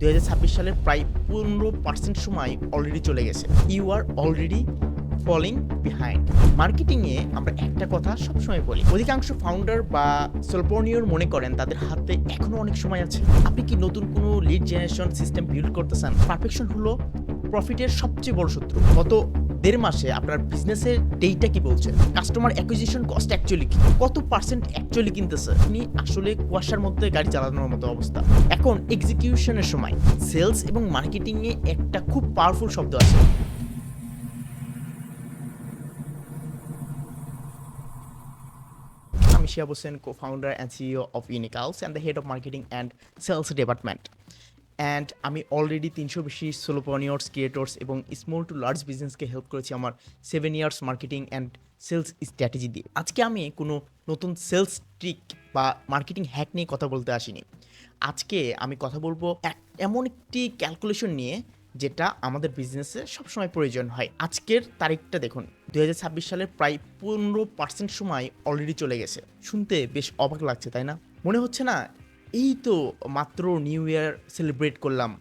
2026 সালের প্রায় 15% সময় অলরেডি চলে গেছে। You are already falling behind. মার্কেটিংয়ে আমরা একটা কথা সবসময় বলি, অধিকাংশ ফাউন্ডার বা সোলপোনিয়র মনে করেন তাদের হাতে এখনো অনেক সময় আছে। আপনি কি নতুন কোনো লিড জেনারেশন সিস্টেম বিল্ড করতে চান? পারফেকশন হলো প্রফিটের সবচেয়ে বড় শত্রু। গত 1.5 মাসে আপনার বিজনেসের ডেটা কি বলছে? কাস্টমার অ্যাকুইজিশন কস্ট অ্যাকচুয়ালি কি? কত পার্সেন্ট অ্যাকচুয়ালি কিনতেছে? আপনি আসলে কুয়াশার মধ্যে গাড়ি চালানোর মতো অবস্থা। এখন এক্সিকিউশনের সময়। সেলস এবং মার্কেটিংয়ে একটা খুব পাওয়ারফুল শব্দ আছে। আমি Shihab Hossain, co-founder and CEO of Unicals and the head of marketing and sales department. And আমি অলরেডি 300 বেশি সোলোপনিয়র্স, ক্রিয়েটর্স এবং স্মল টু লার্জ বিজনেসকে হেল্প করেছি আমার 7 years marketing and sales strategy দিয়ে। আজকে আমি কোনো নতুন সেলস ট্রিক বা মার্কেটিং হ্যাক নিয়ে কথা বলতে আসিনি। আজকে আমি কথা বলবো এমন একটি ক্যালকুলেশন নিয়ে যেটা আমাদের বিজনেসে সবসময় প্রয়োজন হয়। আজকের তারিখটা দেখুন, 2026 সালের প্রায় 15% সময় অলরেডি চলে গেছে। শুনতে বেশ অবাক লাগছে, তাই না? মনে হচ্ছে না এই তো মাত্র নিউ ইয়ার সেলিব্রেট করলাম,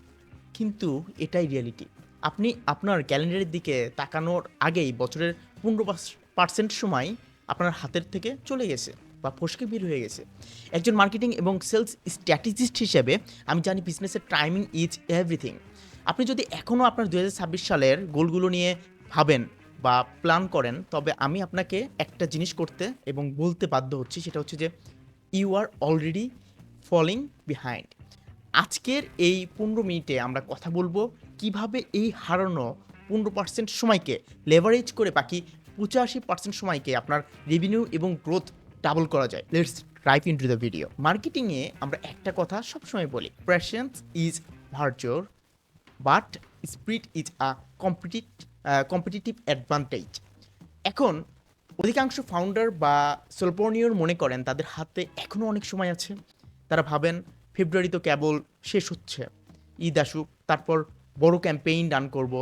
কিন্তু এটাই রিয়েলিটি। আপনি আপনার ক্যালেন্ডারের দিকে তাকানোর আগেই বছরের 15% সময় আপনার হাতের থেকে চলে গেছে বা ফসকে বের হয়ে গেছে। একজন মার্কেটিং এবং সেলস স্ট্র্যাটেজিস্ট হিসেবে আমি জানি বিজনেসের টাইমিং ইজ এভরিথিং। আপনি যদি এখনও আপনার 2026 সালের গোলগুলো নিয়ে ভাবেন বা প্ল্যান করেন, তবে আমি আপনাকে একটা জিনিস করতে এবং বলতে বাধ্য হচ্ছি, সেটা হচ্ছে যে you are already falling behind. আজকের এই 15 মিনিটে আমরা কথা বলবো কিভাবে এই হারানো 15% সময়কে লেভারেজ করে বাকি 85% সময়কে আপনার রেভিনিউ এবং গ্রোথ ডাবল করা যায়। Let's dive into the video. মার্কেটিংয়ে আমরা একটা কথা সবসময় বলি, প্রেশেন্স ইজ ভার্চুর but speed is a competitive advantage. এখন অধিকাংশ ফাউন্ডার বা সোলপোনিয়র মনে করেন তাদের হাতে এখনও অনেক সময় আছে। তারা ভাবেন ফেব্রুয়ারি তো কেবল শেষ হচ্ছে, ঈদ আসুক, তারপর বড় ক্যাম্পেইন রান করব।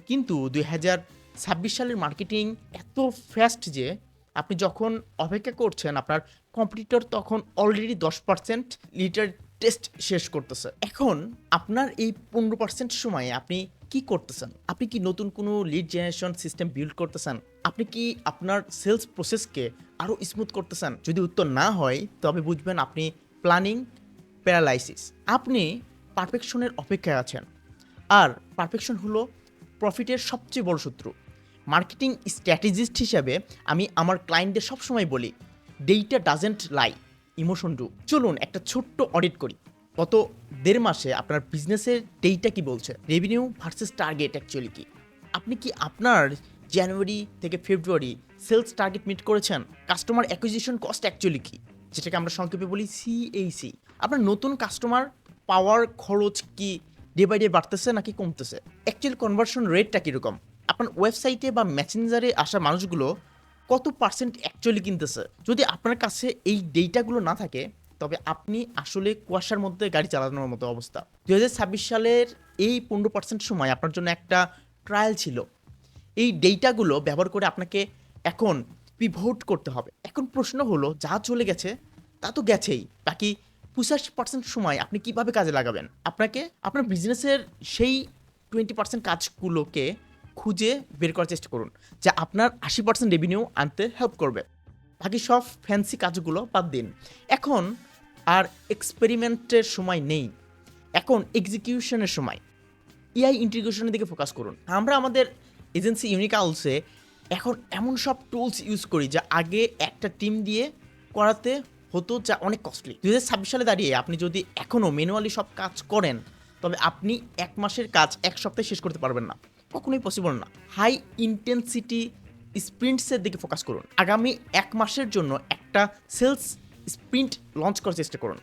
কিন্তু 2026 সালের মার্কেটিং এত ফাস্ট যে আপনি যখন অপেক্ষা করছেন আপনার কম্পিটিটর তখন অলরেডি 10% লিটার টেস্ট শেষ করতেছে। এখন আপনার এই 15% সময়ে আপনি কি করতেছেন? আপনি কি নতুন কোনো লিড জেনারেশন সিস্টেম বিল্ড করতেছেন? আপনি কি আপনার সেলস প্রসেসকে আরও স্মুথ করতেছেন? যদি উত্তর না হয় তবে বুঝবেন আপনি প্ল্যানিং প্যারালাইসিস। আপনি পারফেকশনের অপেক্ষায় আছেন, আর পারফেকশন হলো প্রফিটের সবচেয়ে বড় শত্রু। মার্কেটিং স্ট্র্যাটেজিস্ট হিসাবে আমি আমার ক্লায়েন্টদের সবসময় বলি, data doesn't lie, emotion do. চলুন একটা ছোট্ট অডিট করি। গত 1.5 মাসে আপনার বিজনেসের ডেটা কি বলছে? রেভিনিউ ভার্সেস টার্গেট অ্যাকচুয়ালি কি? আপনি কি আপনার জানুয়ারি থেকে ফেব্রুয়ারি সেলস টার্গেট মিট করেছেন? কাস্টমার অ্যাকুইজিশন কস্ট অ্যাকচুয়ালি কি, যেটাকে আমরা সংক্ষেপে বলি CAC? আপনার নতুন কাস্টমার পাওয়ার খরচ কি ডে বাই ডে বাড়তেছে নাকি কমতেছে? অ্যাকচুয়াল কনভার্সন রেটটা কীরকম? আপনার ওয়েবসাইটে বা মেসেঞ্জারে আসা মানুষগুলো কত পার্সেন্ট অ্যাকচুয়ালি কিনতেছে? যদি আপনার কাছে এই ডেটাগুলো না থাকে, তবে আপনি আসলে কুয়াশার মধ্যে গাড়ি চালানোর মতো অবস্থা। 2026 সালের এই 15% সময় আপনার জন্য একটা ট্রায়াল ছিল। এই ডেটাগুলো ব্যবহার করে আপনাকে এখন পিভট করতে হবে। এখন প্রশ্ন হলো, যা চলে গেছে তা তো গেছেই, বাকি 85% সময় আপনি কিভাবে কাজে লাগাবেন? আপনাকে আপনার বিজনেসের সেই 20% কাজগুলোকে খুঁজে বের করার চেষ্টা করুন, যা আপনার 80% রেভিনিউ আনতে হেল্প করবে। বাকি সব ফ্যান্সি কাজগুলো বাদ দিন। এখন আর এক্সপেরিমেন্টের সময় নেই, এখন এক্সিকিউশনের সময়। এআই ইন্টিগ্রেশনের দিকে ফোকাস করুন। আমরা আমাদের এজেন্সি ইউনিকালসে এখন এমন সব টুলস ইউজ করি যা আগে একটা টিম দিয়ে করাতে হতো, যা অনেক কস্টলি। 2026 সালে দাঁড়িয়ে আপনি যদি এখনও ম্যানুয়ালি সব কাজ করেন, তবে আপনি 1 মাসের কাজ 1 সপ্তাহে শেষ করতে পারবেন না, কখনোই পসিবল না। হাই ইন্টেন্সিটি স্প্রিন্টসের দিকে ফোকাস করুন। আগামী 1 মাসের জন্য একটা সেলস স্প্রিন্ট লঞ্চ করার চেষ্টা করুন।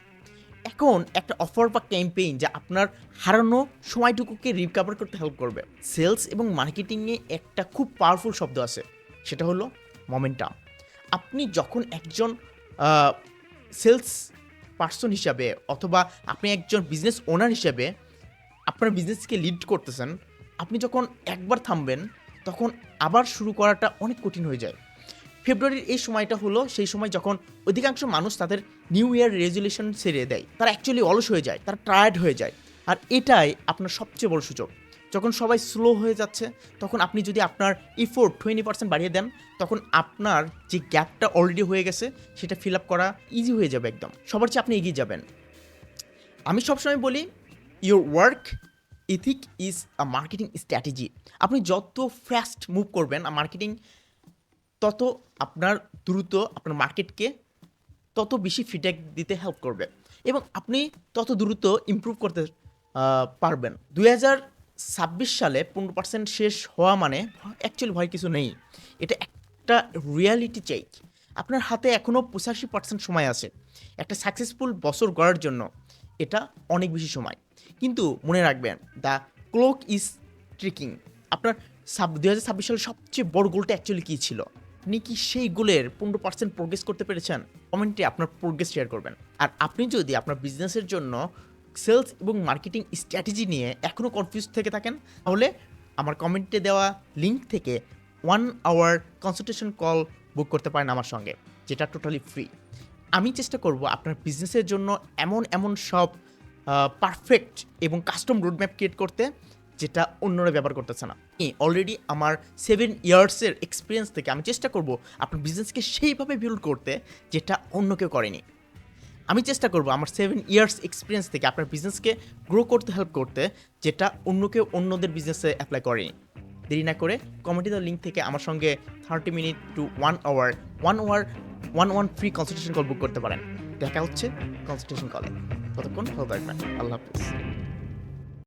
এখন একটা অফার বা ক্যাম্পেইন যা আপনার হারানো সময়টুকুকে রিকভার করতে হেল্প করবে। সেলস এবং মার্কেটিংয়ে একটা খুব পাওয়ারফুল শব্দ আছে, সেটা হলো মোমেন্টাম। আপনি যখন একজন সেলস পার্সন হিসাবে অথবা আপনি একজন বিজনেস ওনার হিসাবে আপনার বিজনেসকে লিড করতেছেন, আপনি যখন একবার থামবেন তখন আবার শুরু করাটা অনেক কঠিন হয়ে যায়। ফেব্রুয়ারির এই সময়টা হলো সেই সময় যখন অধিকাংশ মানুষ তাদের নিউ ইয়ার রেজলিউশন ছেড়ে দেয়। তারা অ্যাকচুয়ালি অলস হয়ে যায়, তারা টায়ার্ড হয়ে যায়। আর এটাই আপনার সবচেয়ে বড় সুযোগ। যখন সবাই স্লো হয়ে যাচ্ছে, তখন আপনি যদি আপনার এফোর্ট 20% বাড়িয়ে দেন, তখন আপনার যে গ্যাপটা অলরেডি হয়ে গেছে সেটা ফিল আপ করা ইজি হয়ে যাবে একদম। সবার চেয়ে আপনি এগিয়ে যাবেন। আমি সবসময় বলি, your work ethic is a marketing strategy. আপনি যত ফাস্ট মুভ করবেন মার্কেটিং, তত আপনার দ্রুত আপনার মার্কেটকে তত বেশি ফিডব্যাক দিতে হেল্প করবে এবং আপনি তত দ্রুত ইমপ্রুভ করতে পারবেন। 2026 সালে 15% শেষ হওয়া মানে অ্যাকচুয়ালি ভয় কিছু নেই। এটা একটা রিয়ালিটি চেক। আপনার হাতে এখনও 85% সময় আছে একটা সাকসেসফুল বছর গড়ার জন্য। এটা অনেক বেশি সময়, কিন্তু মনে রাখবেন দ্য ক্লক ইজ ট্রিকিং। আপনার 2026 সালের সবচেয়ে বড় গোলটা অ্যাকচুয়ালি কী ছিল? আপনি কি সেই গোলের 15% প্রোগ্রেস করতে পেরেছেন? কমেন্টে আপনার প্রোগ্রেস শেয়ার করবেন। আর আপনি যদি আপনার বিজনেসের জন্য সেলস এবং মার্কেটিং স্ট্র্যাটেজি নিয়ে এখনও কনফিউজ থেকে থাকেন, তাহলে আমার কমেন্টে দেওয়া লিঙ্ক থেকে 1 আওয়ার কনসালটেশন কল বুক করতে পারেন আমার সঙ্গে, যেটা টোটালি ফ্রি। আমি চেষ্টা করব আপনার বিজনেসের জন্য এমন সব পারফেক্ট এবং কাস্টম রোডম্যাপ ক্রিয়েট করতে, যেটা অন্যরা ব্যবহার করতেছে না। অলরেডি আমার 7 ইয়ার্সের এক্সপিরিয়েন্স থেকে আমি চেষ্টা করব আপনার বিজনেসকে সেইভাবে বিল্ড করতে যেটা অন্য কেউ করেনি। আমি চেষ্টা করব আমার 7 ইয়ার্স এক্সপিরিয়েন্স থেকে আপনার বিজনেসকে গ্রো করতে হেল্প করতে, যেটা অন্য কেউ অন্যদের বিজনেসে অ্যাপ্লাই করেনি। দেরি না করে কমেন্টে দেওয়া লিঙ্ক থেকে আমার সঙ্গে 30 minute to 1 hour 1 free consultation call book করতে পারেন। দেখা হচ্ছে কনসালটেশন কলে। ততক্ষণ ভালো থাকবেন। আল্লাহ হাফিজ।